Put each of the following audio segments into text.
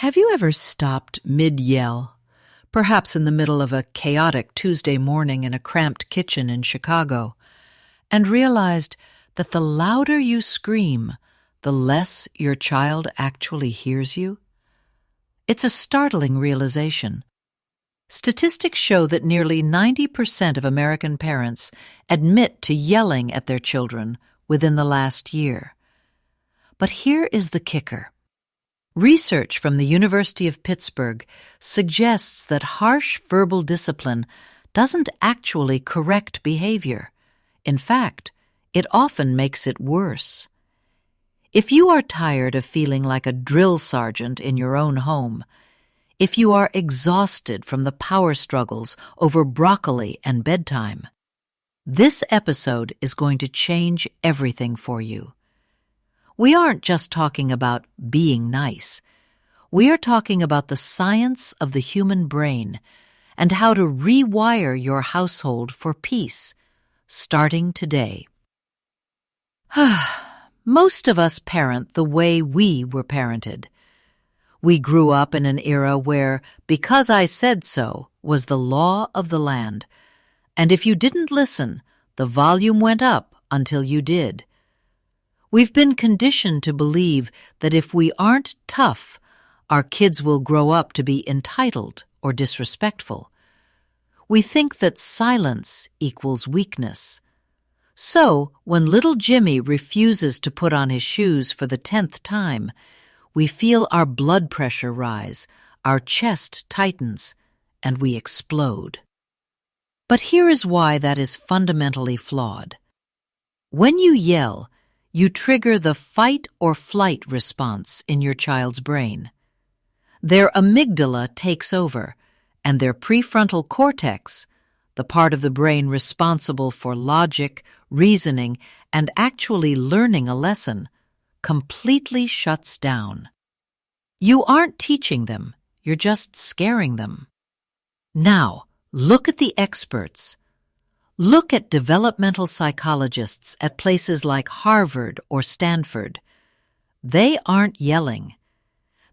Have you ever stopped mid-yell, perhaps in the middle of a chaotic Tuesday morning in a cramped kitchen in Chicago, and realized that the louder you scream, the less your child actually hears you? It's a startling realization. Statistics show that nearly 90% of American parents admit to yelling at their children within the last year. But here is the kicker. Research from the University of Pittsburgh suggests that harsh verbal discipline doesn't actually correct behavior. In fact, it often makes it worse. If you are tired of feeling like a drill sergeant in your own home, if you are exhausted from the power struggles over broccoli and bedtime, this episode is going to change everything for you. We aren't just talking about being nice. We are talking about the science of the human brain and how to rewire your household for peace, starting today. Most of us parent the way we were parented. We grew up in an era where "because I said so" was the law of the land, and if you didn't listen, the volume went up until you did. We've been conditioned to believe that if we aren't tough, our kids will grow up to be entitled or disrespectful. We think that silence equals weakness. So, when little Jimmy refuses to put on his shoes for the 10th time, we feel our blood pressure rise, our chest tightens, and we explode. But here is why that is fundamentally flawed. When you yell, you trigger the fight or flight response in your child's brain. Their amygdala takes over, and their prefrontal cortex, the part of the brain responsible for logic, reasoning, and actually learning a lesson, completely shuts down. You aren't teaching them, you're just scaring them. Now, look at the experts. Look at developmental psychologists at places like Harvard or Stanford. They aren't yelling.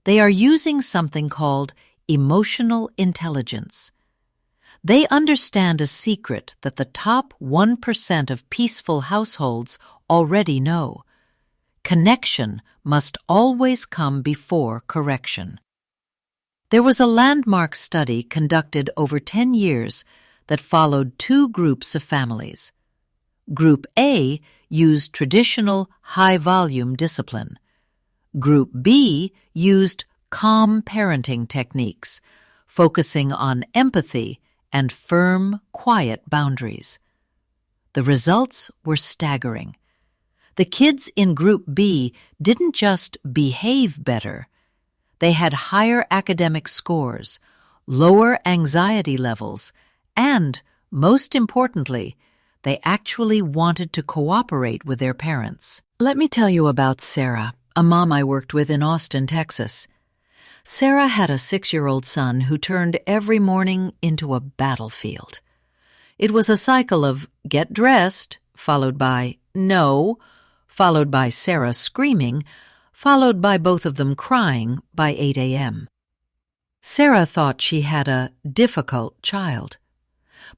They are using something called emotional intelligence. They understand a secret that the top 1% of peaceful households already know. Connection must always come before correction. There was a landmark study conducted over 10 years that followed two groups of families. Group A used traditional high-volume discipline. Group B used calm parenting techniques, focusing on empathy and firm, quiet boundaries. The results were staggering. The kids in Group B didn't just behave better. They had higher academic scores, lower anxiety levels, and, most importantly, they actually wanted to cooperate with their parents. Let me tell you about Sarah, a mom I worked with in Austin, Texas. Sarah had a 6-year-old son who turned every morning into a battlefield. It was a cycle of "get dressed," followed by "no," followed by Sarah screaming, followed by both of them crying by 8 a.m. Sarah thought she had a difficult child.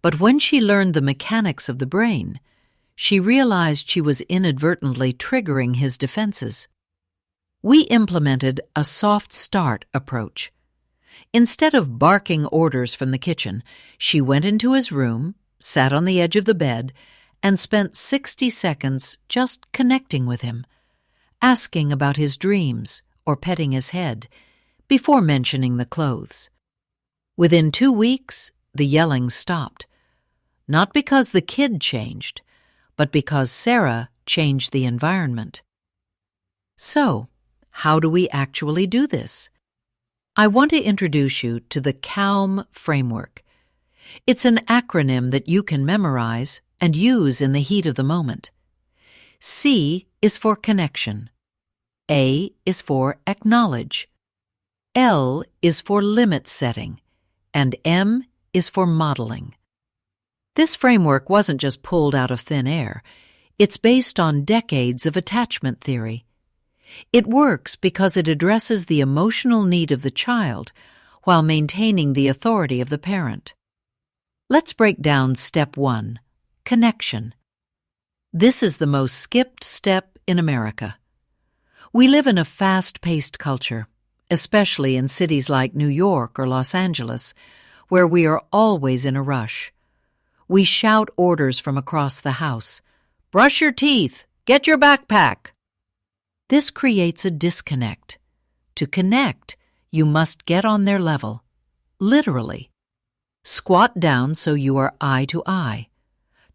But when she learned the mechanics of the brain, she realized she was inadvertently triggering his defenses. We implemented a soft start approach. Instead of barking orders from the kitchen, she went into his room, sat on the edge of the bed, and spent 60 seconds just connecting with him, asking about his dreams or petting his head, before mentioning the clothes. Within 2 weeks, the yelling stopped. Not because the kid changed, but because Sarah changed the environment. So, how do we actually do this? I want to introduce you to the C.A.L.M framework. It's an acronym that you can memorize and use in the heat of the moment. C is for connection. A is for acknowledge. L is for limit setting. And M is for modeling. This framework wasn't just pulled out of thin air. It's based on decades of attachment theory. It works because it addresses the emotional need of the child while maintaining the authority of the parent. Let's break down step 1, connection. This is the most skipped step in America. We live in a fast-paced culture, especially in cities like New York or Los Angeles, where we are always in a rush. We shout orders from across the house. Brush your teeth. Get your backpack. This creates a disconnect. To connect, you must get on their level, literally. Squat down so you are eye to eye.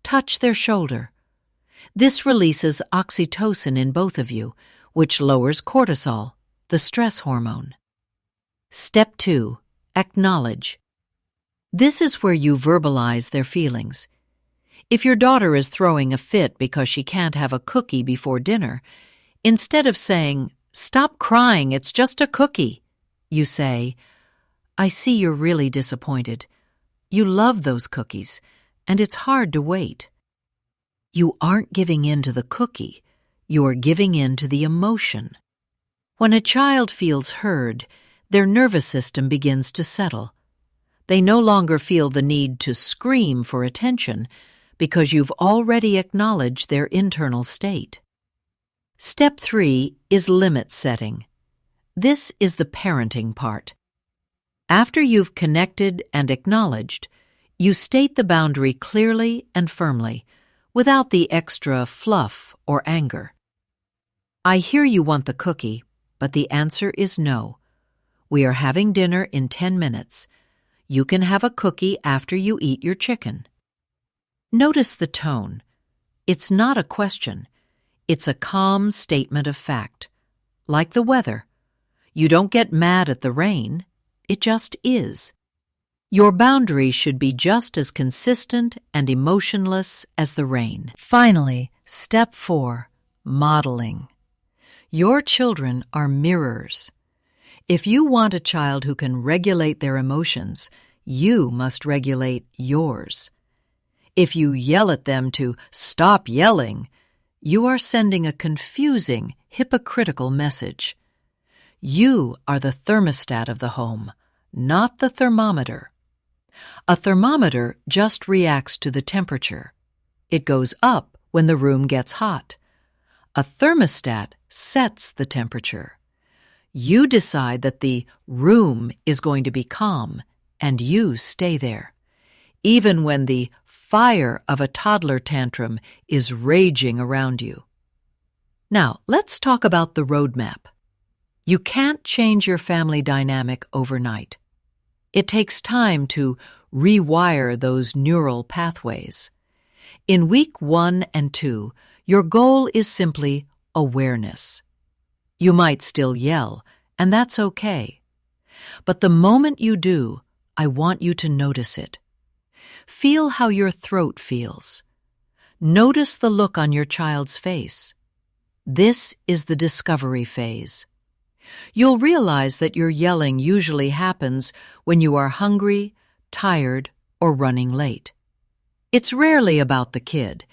Touch their shoulder. This releases oxytocin in both of you, which lowers cortisol, the stress hormone. Step 2, acknowledge. This is where you verbalize their feelings. If your daughter is throwing a fit because she can't have a cookie before dinner, instead of saying, "Stop crying, it's just a cookie," you say, "I see you're really disappointed. You love those cookies, and it's hard to wait." You aren't giving in to the cookie, you're giving in to the emotion. When a child feels heard, their nervous system begins to settle. They no longer feel the need to scream for attention because you've already acknowledged their internal state. Step 3 is limit setting. This is the parenting part. After you've connected and acknowledged, you state the boundary clearly and firmly, without the extra fluff or anger. I hear you want the cookie, but the answer is no. We are having dinner in 10 minutes. You can have a cookie after you eat your chicken. Notice the tone. It's not a question. It's a calm statement of fact. Like the weather. You don't get mad at the rain. It just is. Your boundary should be just as consistent and emotionless as the rain. Finally, step 4, modeling. Your children are mirrors. If you want a child who can regulate their emotions, you must regulate yours. If you yell at them to stop yelling, you are sending a confusing, hypocritical message. You are the thermostat of the home, not the thermometer. A thermometer just reacts to the temperature. It goes up when the room gets hot. A thermostat sets the temperature. You decide that the room is going to be calm, and you stay there, even when the fire of a toddler tantrum is raging around you. Now, let's talk about the roadmap. You can't change your family dynamic overnight. It takes time to rewire those neural pathways. In week 1 and 2, your goal is simply awareness. You might still yell, and that's okay. But the moment you do, I want you to notice it. Feel how your throat feels. Notice the look on your child's face. This is the discovery phase. You'll realize that your yelling usually happens when you are hungry, tired, or running late. It's rarely about the kid.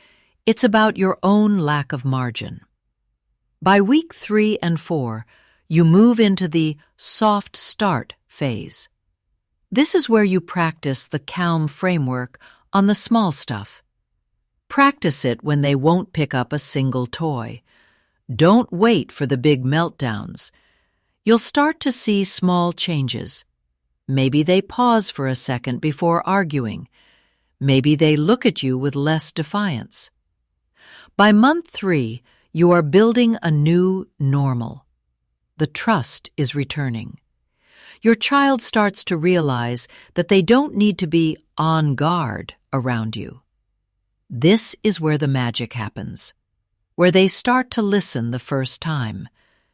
It's about your own lack of margin. By week 3 and 4, you move into the soft start phase. This is where you practice the C.A.L.M framework on the small stuff. Practice it when they won't pick up a single toy. Don't wait for the big meltdowns. You'll start to see small changes. Maybe they pause for a second before arguing. Maybe they look at you with less defiance. By month 3, you are building a new normal. The trust is returning. Your child starts to realize that they don't need to be on guard around you. This is where the magic happens, where they start to listen the first time,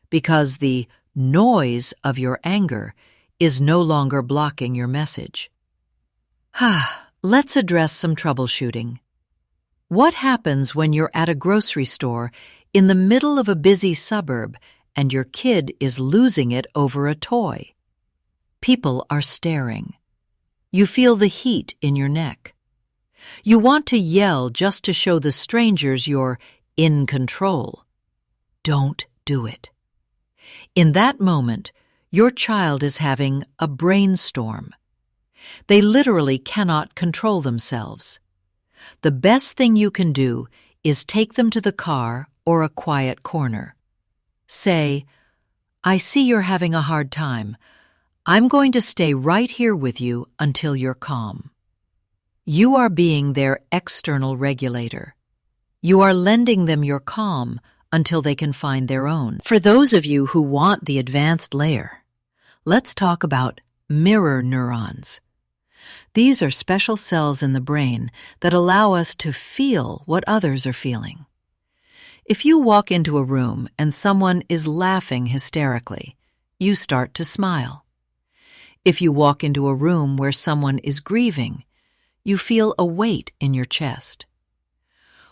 because the noise of your anger is no longer blocking your message. Let's address some troubleshooting. What happens when you're at a grocery store in the middle of a busy suburb and your kid is losing it over a toy? People are staring. You feel the heat in your neck. You want to yell just to show the strangers you're in control. Don't do it. In that moment, your child is having a brainstorm. They literally cannot control themselves. The best thing you can do is take them to the car or a quiet corner. Say, "I see you're having a hard time. I'm going to stay right here with you until you're calm." You are being their external regulator. You are lending them your calm until they can find their own. For those of you who want the advanced layer, let's talk about mirror neurons. These are special cells in the brain that allow us to feel what others are feeling. If you walk into a room and someone is laughing hysterically, you start to smile. If you walk into a room where someone is grieving, you feel a weight in your chest.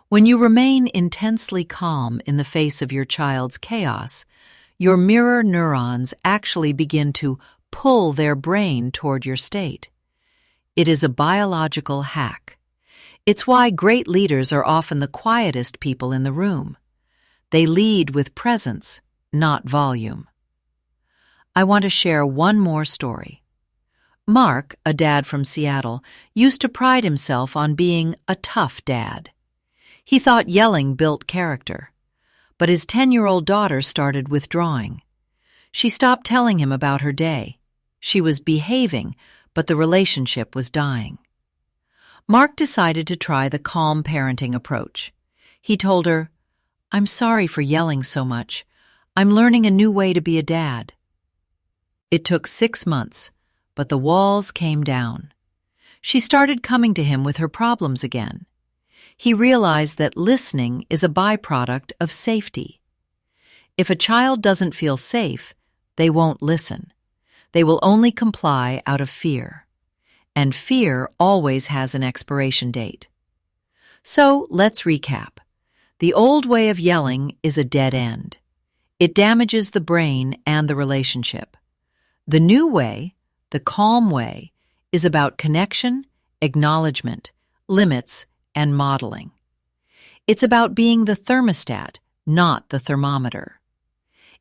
When you remain intensely calm in the face of your child's chaos, your mirror neurons actually begin to pull their brain toward your state. It is a biological hack. It's why great leaders are often the quietest people in the room. They lead with presence, not volume. I want to share one more story. Mark, a dad from Seattle, used to pride himself on being a tough dad. He thought yelling built character. But his 10-year-old daughter started withdrawing. She stopped telling him about her day. She was behaving, but the relationship was dying. Mark decided to try the calm parenting approach. He told her, "I'm sorry for yelling so much. I'm learning a new way to be a dad." It took 6 months, but the walls came down. She started coming to him with her problems again. He realized that listening is a byproduct of safety. If a child doesn't feel safe, they won't listen. They will only comply out of fear. And fear always has an expiration date. So let's recap. The old way of yelling is a dead end. It damages the brain and the relationship. The new way, the calm way, is about connection, acknowledgement, limits, and modeling. It's about being the thermostat, not the thermometer.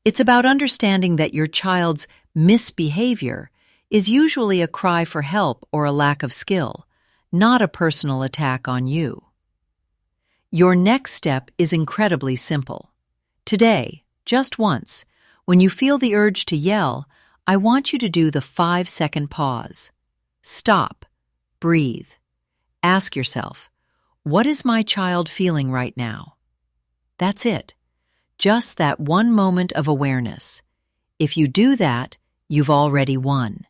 It's about understanding that your child's misbehavior is usually a cry for help or a lack of skill, not a personal attack on you. Your next step is incredibly simple. Today, just once, when you feel the urge to yell, I want you to do the 5-second pause. Stop. Breathe. Ask yourself, what is my child feeling right now? That's it. Just that one moment of awareness. If you do that, you've already won.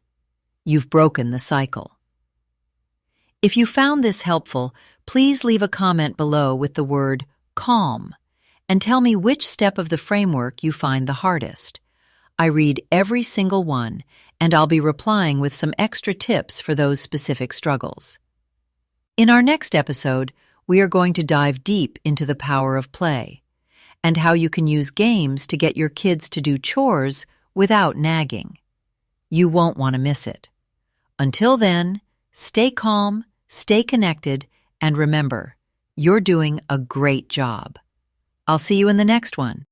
You've broken the cycle. If you found this helpful, please leave a comment below with the word CALM and tell me which step of the framework you find the hardest. I read every single one, and I'll be replying with some extra tips for those specific struggles. In our next episode, we are going to dive deep into the power of play and how you can use games to get your kids to do chores without nagging. You won't want to miss it. Until then, stay calm, stay connected, and remember, you're doing a great job. I'll see you in the next one.